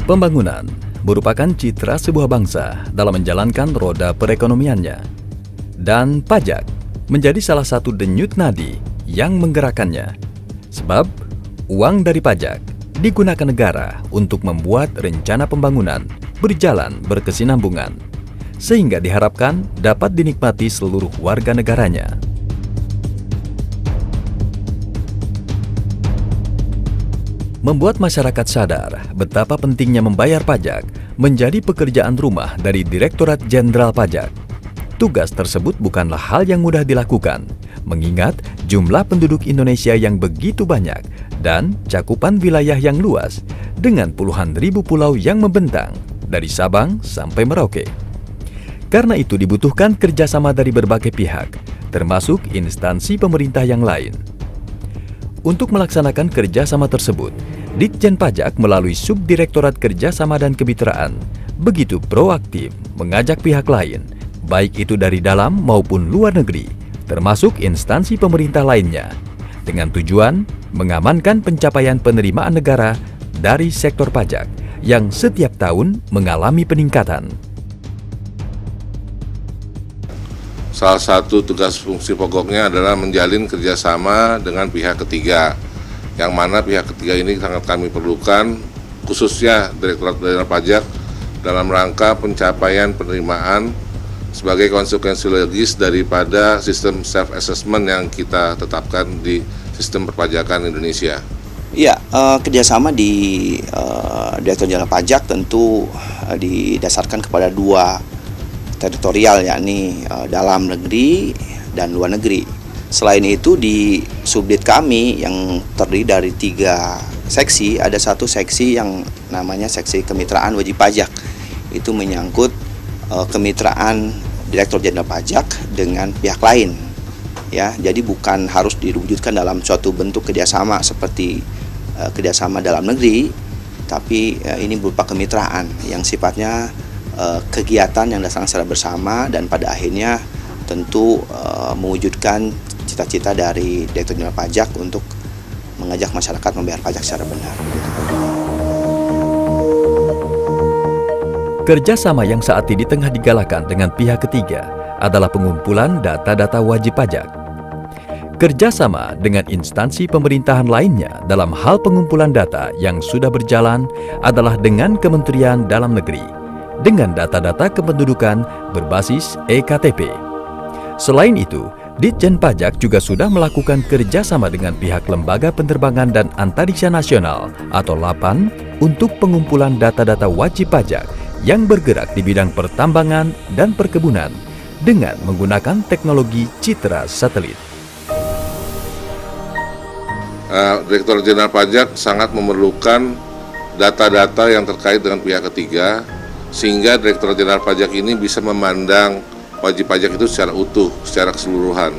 Pembangunan merupakan citra sebuah bangsa dalam menjalankan roda perekonomiannya. Dan pajak menjadi salah satu denyut nadi yang menggerakkannya. Sebab uang dari pajak digunakan negara untuk membuat rencana pembangunan berjalan berkesinambungan, sehingga diharapkan dapat dinikmati seluruh warga negaranya. Membuat masyarakat sadar betapa pentingnya membayar pajak menjadi pekerjaan rumah dari Direktorat Jenderal Pajak. Tugas tersebut bukanlah hal yang mudah dilakukan, mengingat jumlah penduduk Indonesia yang begitu banyak dan cakupan wilayah yang luas dengan puluhan ribu pulau yang membentang dari Sabang sampai Merauke. Karena itu dibutuhkan kerjasama dari berbagai pihak, termasuk instansi pemerintah yang lain. Untuk melaksanakan kerjasama tersebut, Ditjen Pajak melalui Subdirektorat Kerjasama dan Kemitraan begitu proaktif mengajak pihak lain, baik itu dari dalam maupun luar negeri, termasuk instansi pemerintah lainnya, dengan tujuan mengamankan pencapaian penerimaan negara dari sektor pajak yang setiap tahun mengalami peningkatan. Salah satu tugas fungsi pokoknya adalah menjalin kerjasama dengan pihak ketiga, yang mana pihak ketiga ini sangat kami perlukan, khususnya Direktorat Jenderal Pajak dalam rangka pencapaian penerimaan sebagai konsekuensi logis daripada sistem self-assessment yang kita tetapkan di sistem perpajakan Indonesia. Iya, kerjasama di Direktorat Jenderal Pajak tentu didasarkan kepada dua teritorial, yakni dalam negeri dan luar negeri. Selain itu di subdit kami yang terdiri dari 3 seksi, ada satu seksi yang namanya seksi kemitraan wajib pajak. Itu menyangkut kemitraan Direktur Jenderal Pajak dengan pihak lain. Ya, jadi bukan harus diwujudkan dalam suatu bentuk kerjasama seperti kerjasama dalam negeri, tapi ini berupa kemitraan yang sifatnya kegiatan yang dilaksanakan secara bersama dan pada akhirnya tentu mewujudkan cita-cita dari Direktur Jenderal Pajak untuk mengajak masyarakat membayar pajak secara benar. Kerjasama yang saat ini tengah digalakan dengan pihak ketiga adalah pengumpulan data-data wajib pajak. Kerjasama dengan instansi pemerintahan lainnya dalam hal pengumpulan data yang sudah berjalan adalah dengan Kementerian Dalam Negeri, dengan data-data kependudukan berbasis eKTP. Selain itu, Ditjen Pajak juga sudah melakukan kerjasama dengan pihak Lembaga Penerbangan dan Antariksa Nasional atau LAPAN untuk pengumpulan data-data wajib pajak yang bergerak di bidang pertambangan dan perkebunan dengan menggunakan teknologi citra satelit. Direktur Jenderal Pajak sangat memerlukan data-data yang terkait dengan pihak ketiga, sehingga Direktur Jenderal Pajak ini bisa memandang wajib pajak itu secara utuh, secara keseluruhan.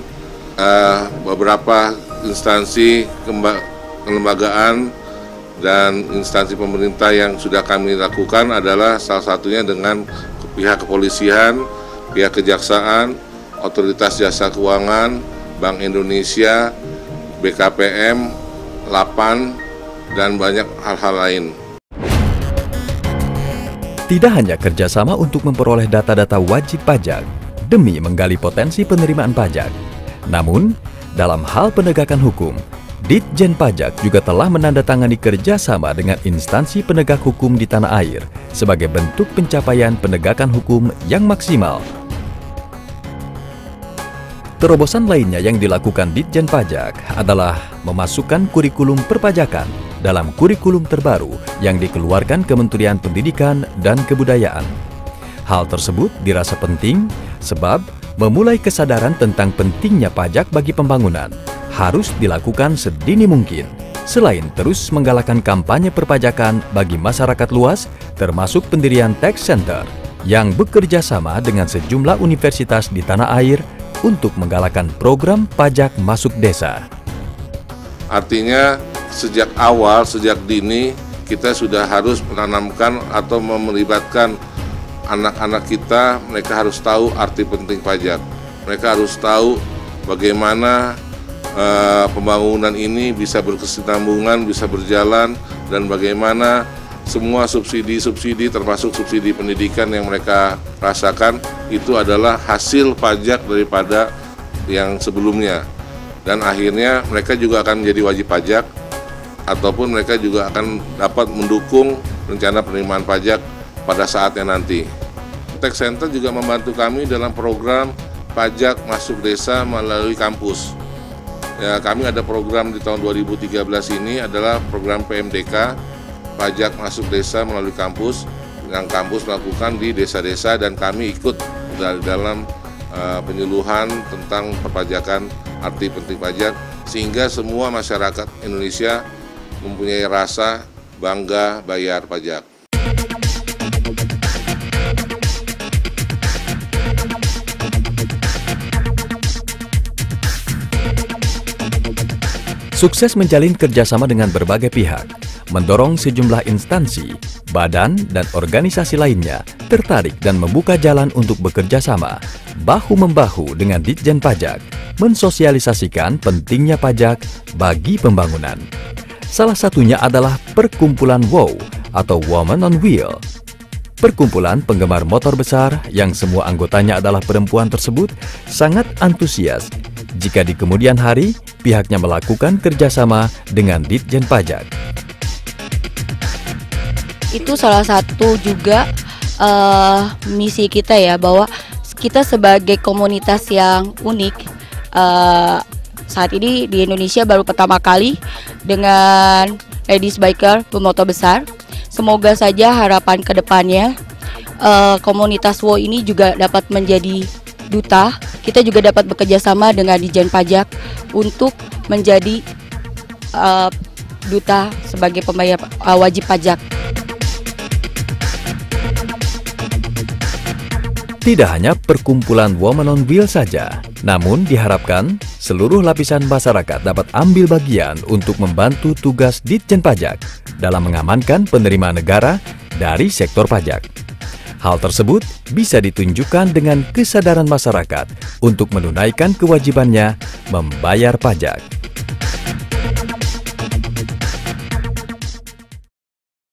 Beberapa instansi kelembagaan dan instansi pemerintah yang sudah kami lakukan adalah salah satunya dengan pihak kepolisian, pihak kejaksaan, Otoritas Jasa Keuangan, Bank Indonesia, BKPM, LAPAN, dan banyak hal-hal lain. Tidak hanya kerjasama untuk memperoleh data-data wajib pajak demi menggali potensi penerimaan pajak, namun dalam hal penegakan hukum, Ditjen Pajak juga telah menandatangani kerjasama dengan instansi penegak hukum di tanah air sebagai bentuk pencapaian penegakan hukum yang maksimal. Terobosan lainnya yang dilakukan Ditjen Pajak adalah memasukkan kurikulum perpajakan dalam kurikulum terbaru yang dikeluarkan Kementerian Pendidikan dan Kebudayaan. Hal tersebut dirasa penting sebab memulai kesadaran tentang pentingnya pajak bagi pembangunan harus dilakukan sedini mungkin, selain terus menggalakkan kampanye perpajakan bagi masyarakat luas, termasuk pendirian tax center yang bekerja sama dengan sejumlah universitas di tanah air untuk menggalakkan program pajak masuk desa. Artinya sejak awal, sejak dini, kita sudah harus menanamkan atau melibatkan anak-anak kita. Mereka harus tahu arti penting pajak. Mereka harus tahu bagaimana pembangunan ini bisa berkesinambungan, bisa berjalan, dan bagaimana semua subsidi-subsidi termasuk subsidi pendidikan yang mereka rasakan itu adalah hasil pajak daripada yang sebelumnya. Dan akhirnya mereka juga akan menjadi wajib pajak ataupun mereka juga akan dapat mendukung rencana penerimaan pajak pada saatnya nanti. Tax Center juga membantu kami dalam program pajak masuk desa melalui kampus. Ya, kami ada program di tahun 2013 ini adalah program PMDK, pajak masuk desa melalui kampus, yang kampus melakukan di desa-desa dan kami ikut dalam penyuluhan tentang perpajakan, arti penting pajak, sehingga semua masyarakat Indonesia mempunyai rasa bangga bayar pajak. Sukses menjalin kerjasama dengan berbagai pihak, mendorong sejumlah instansi, badan, dan organisasi lainnya tertarik dan membuka jalan untuk bekerja sama, bahu-membahu dengan Ditjen Pajak, mensosialisasikan pentingnya pajak bagi pembangunan. Salah satunya adalah Perkumpulan WOW atau Women on Wheel. Perkumpulan penggemar motor besar yang semua anggotanya adalah perempuan tersebut sangat antusias jika di kemudian hari pihaknya melakukan kerjasama dengan Ditjen Pajak. Itu salah satu juga misi kita ya, bahwa kita sebagai komunitas yang unik saat ini di Indonesia baru pertama kali dengan ladies biker pemotor besar. Semoga saja harapan kedepannya komunitas WOW ini juga dapat menjadi duta. Kita juga dapat bekerja sama dengan Ditjen Pajak untuk menjadi duta sebagai pembayar wajib pajak. Tidak hanya perkumpulan Women on Wheel saja, namun diharapkan seluruh lapisan masyarakat dapat ambil bagian untuk membantu tugas Ditjen Pajak dalam mengamankan penerimaan negara dari sektor pajak. Hal tersebut bisa ditunjukkan dengan kesadaran masyarakat untuk menunaikan kewajibannya membayar pajak.